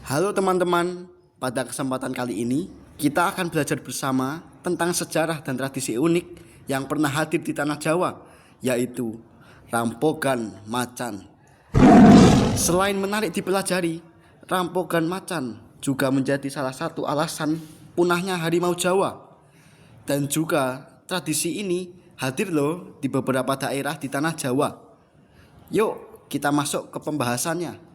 Halo teman-teman, pada kesempatan kali ini kita akan belajar bersama tentang sejarah dan tradisi unik yang pernah hadir di tanah Jawa, yaitu Rampogan Macan. Selain menarik dipelajari, Rampogan Macan juga menjadi salah satu alasan punahnya harimau Jawa. Dan juga tradisi ini hadir loh di beberapa daerah di tanah Jawa. Yuk kita masuk ke pembahasannya.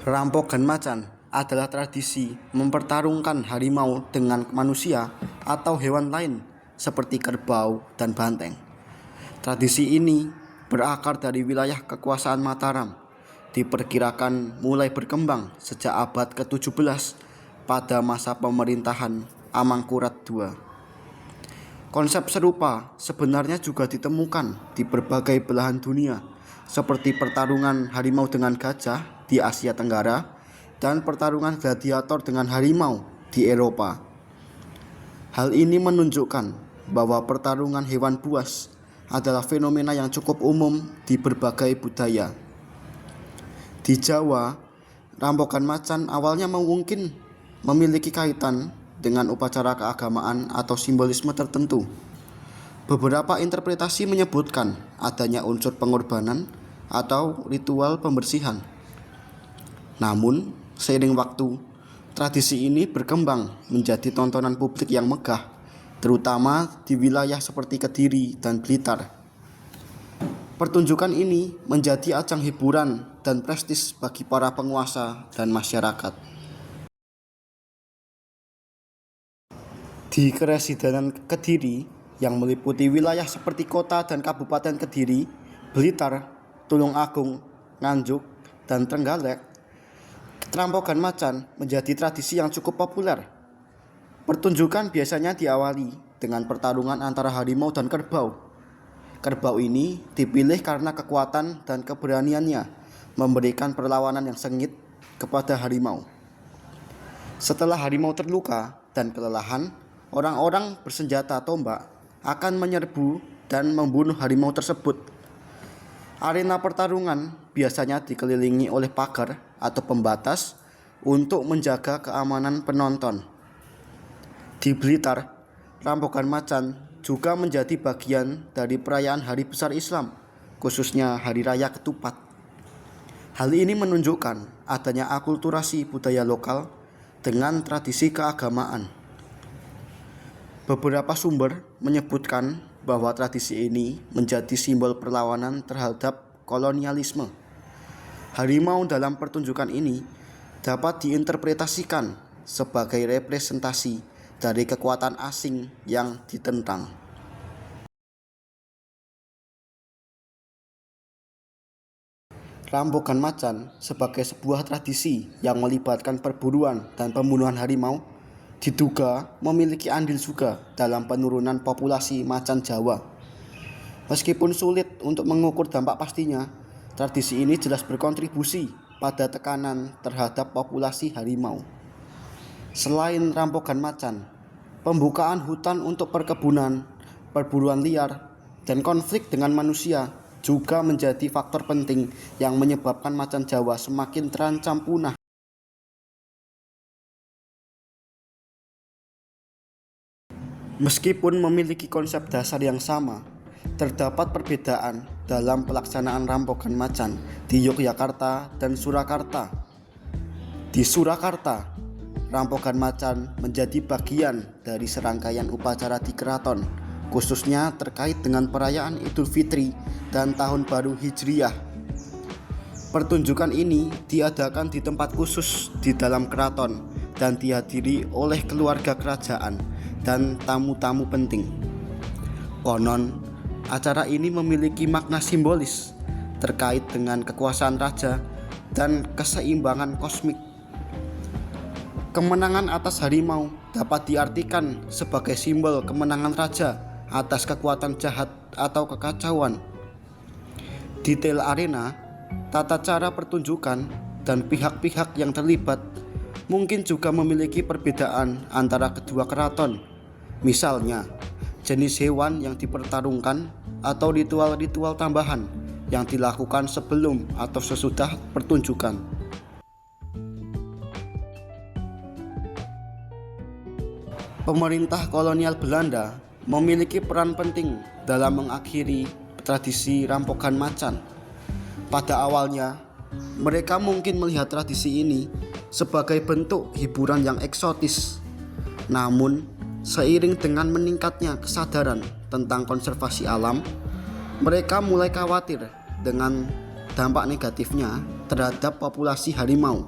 Rampogan Macan adalah tradisi mempertarungkan harimau dengan manusia atau hewan lain seperti kerbau dan banteng. Tradisi ini berakar dari wilayah kekuasaan Mataram, diperkirakan mulai berkembang sejak abad ke-17 pada masa pemerintahan Amangkurat II. Konsep serupa sebenarnya juga ditemukan di berbagai belahan dunia, seperti pertarungan harimau dengan gajah di Asia Tenggara dan pertarungan gladiator dengan harimau di Eropa. Hal ini menunjukkan bahwa pertarungan hewan buas adalah fenomena yang cukup umum di berbagai budaya. Di Jawa, Rampogan Macan awalnya mungkin memiliki kaitan dengan upacara keagamaan atau simbolisme tertentu. Beberapa interpretasi menyebutkan adanya unsur pengorbanan atau ritual pembersihan. Namun, seiring waktu, tradisi ini berkembang menjadi tontonan publik yang megah, terutama di wilayah seperti Kediri dan Blitar. Pertunjukan ini menjadi ajang hiburan dan prestis bagi para penguasa dan masyarakat. Di Keresidenan Kediri yang meliputi wilayah seperti kota dan kabupaten Kediri, Blitar, Tulungagung, Nganjuk, dan Trenggalek, Rampogan Macan menjadi tradisi yang cukup populer. Pertunjukan biasanya diawali dengan pertarungan antara harimau dan kerbau. Kerbau ini dipilih karena kekuatan dan keberaniannya memberikan perlawanan yang sengit kepada harimau. Setelah harimau terluka dan kelelahan, orang-orang bersenjata tombak akan menyerbu dan membunuh harimau tersebut. Arena pertarungan biasanya dikelilingi oleh pagar atau pembatas untuk menjaga keamanan penonton. Di Blitar, Rampogan Macan juga menjadi bagian dari perayaan Hari Besar Islam, khususnya Hari Raya Ketupat. Hal ini menunjukkan adanya akulturasi budaya lokal dengan tradisi keagamaan. Beberapa sumber menyebutkan bahwa tradisi ini menjadi simbol perlawanan terhadap kolonialisme. Harimau dalam pertunjukan ini dapat diinterpretasikan sebagai representasi dari kekuatan asing yang ditentang. Rampogan Macan sebagai sebuah tradisi yang melibatkan perburuan dan pembunuhan harimau diduga memiliki andil juga dalam penurunan populasi macan Jawa. Meskipun sulit untuk mengukur dampak pastinya, tradisi ini jelas berkontribusi pada tekanan terhadap populasi harimau. Selain Rampogan Macan, pembukaan hutan untuk perkebunan, perburuan liar, dan konflik dengan manusia juga menjadi faktor penting yang menyebabkan macan Jawa semakin terancam punah. Meskipun memiliki konsep dasar yang sama, terdapat perbedaan dalam pelaksanaan Rampogan Macan di Yogyakarta dan Surakarta. Di Surakarta, Rampogan Macan menjadi bagian dari serangkaian upacara di keraton, khususnya terkait dengan perayaan Idul Fitri dan Tahun Baru Hijriah. Pertunjukan ini diadakan di tempat khusus di dalam keraton dan dihadiri oleh keluarga kerajaan dan tamu-tamu penting. Konon, acara ini memiliki makna simbolis terkait dengan kekuasaan raja dan keseimbangan kosmik. Kemenangan atas harimau dapat diartikan sebagai simbol kemenangan raja atas kekuatan jahat atau kekacauan. Detail arena, tata cara pertunjukan, dan pihak-pihak yang terlibat mungkin juga memiliki perbedaan antara kedua keraton. Misalnya, jenis hewan yang dipertarungkan atau ritual-ritual tambahan yang dilakukan sebelum atau sesudah pertunjukan. Pemerintah kolonial Belanda memiliki peran penting dalam mengakhiri tradisi rampokan macan. Pada awalnya, mereka mungkin melihat tradisi ini sebagai bentuk hiburan yang eksotis. Namun, seiring dengan meningkatnya kesadaran tentang konservasi alam, mereka mulai khawatir dengan dampak negatifnya terhadap populasi harimau.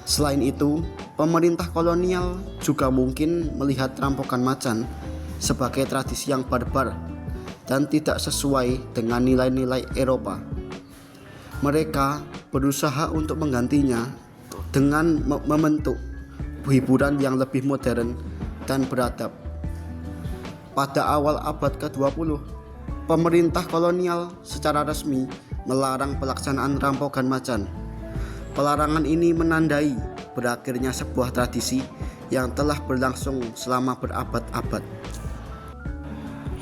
Selain itu, pemerintah kolonial juga mungkin melihat rampokan macan sebagai tradisi yang barbar dan tidak sesuai dengan nilai-nilai Eropa. Mereka berusaha untuk menggantinya dengan membentuk hiburan yang lebih modern dan beradab. Pada awal abad ke-20, pemerintah kolonial secara resmi melarang pelaksanaan rampokan macan. Pelarangan ini menandai berakhirnya sebuah tradisi yang telah berlangsung selama berabad-abad.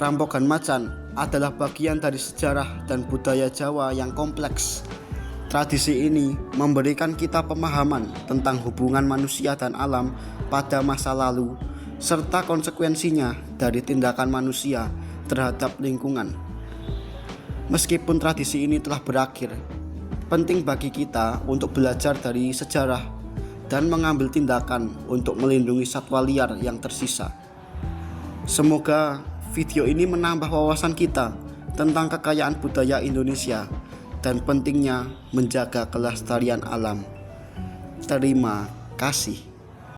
Rampokan macan adalah bagian dari sejarah dan budaya Jawa yang kompleks. Tradisi ini memberikan kita pemahaman tentang hubungan manusia dan alam pada masa lalu, serta konsekuensinya dari tindakan manusia terhadap lingkungan. Meskipun tradisi ini telah berakhir, penting bagi kita untuk belajar dari sejarah dan mengambil tindakan untuk melindungi satwa liar yang tersisa. Semoga video ini menambah wawasan kita tentang kekayaan budaya Indonesia dan pentingnya menjaga kelestarian alam. Terima kasih.